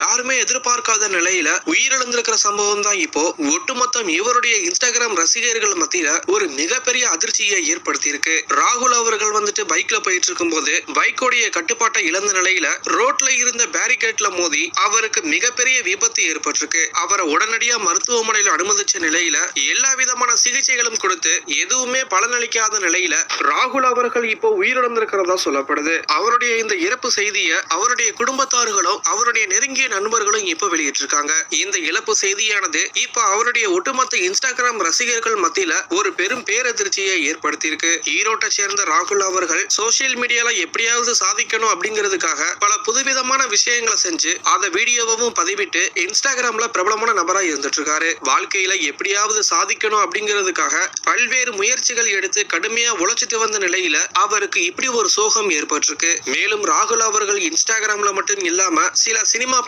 யாருமே எதிர்பார்க்காத நிலையில உயிரிழந்திருக்கிற சம்பவம் தான் இப்போ ஒட்டுமொத்தம் இவருடைய இன்ஸ்டாகிராம் ரசிகர்கள் மத்தியில ஒரு மிகப்பெரிய அதிர்ச்சியை ஏற்படுத்தி இருக்கு. ராகுல் அவர்கள் வந்துட்டு பைக்ல போயிட்டு இருக்கும் போது பைக்கோடைய கட்டுப்பாட்டை இழந்த நிலையில ரோட்ல இருந்த பேரிகேட்ல மோதி அவருக்கு மிகப்பெரிய விபத்து ஏற்பட்டிருக்கு. அவரை உடனடியா மருத்துவமனையில அனுமதிச்ச நிலையில எல்லா விதமான சிகிச்சைகளும் கொடுத்து எதுவுமே பலனளிக்காத நிலையில ராகுல் அவர்கள் இப்போ உயிரிழந்திருக்கிறதா சொல்லப்படுது. அவருடைய இந்த இறப்பு செய்தியை அவருடைய குடும்பத்தார்களும் அவருடைய நெருங்கிய நண்பர்களும் இப்ப வெளியிட்டிருக்காங்க. இந்த இழப்பு செய்தியானது இப்ப அவருடைய ஒட்டுமொத்த இன்ஸ்டாகிராம் ரசிகர்கள் மத்தியில ஒரு பெரும் பேரதிர்ச்சியை ஏற்படுத்தி இருக்கு. ஈரோட்டை சேர்ந்த ராகுல் அவர்கள் சோசியல் மீடியால எப்படியாவது சாதிக்கணும் அப்படிங்கிறதுக்காக பல புதுவிதமான விஷயங்களை செஞ்சு அதை வீடியோவும் பதிவிட்டு இன்ஸ்டாகிராம்ல பிரபலமான நபரா இருந்துட்டு இருக்காரு. வாழ்க்கையில எப்படியாவது சாதிக்கணும் அப்படிங்கிறதுக்காக பல்வேறு முயற்சிகள் எடுத்து கடுமையா உழைச்சிட்டு வந்த நிலையில அவருக்கு இப்படி ஒரு சோகம் ஏற்பட்டிருக்கு. மேலும் ராகுல் அவர்கள் இன்ஸ்டாகிராம்ல மட்டும் இல்லாம சில சினிமா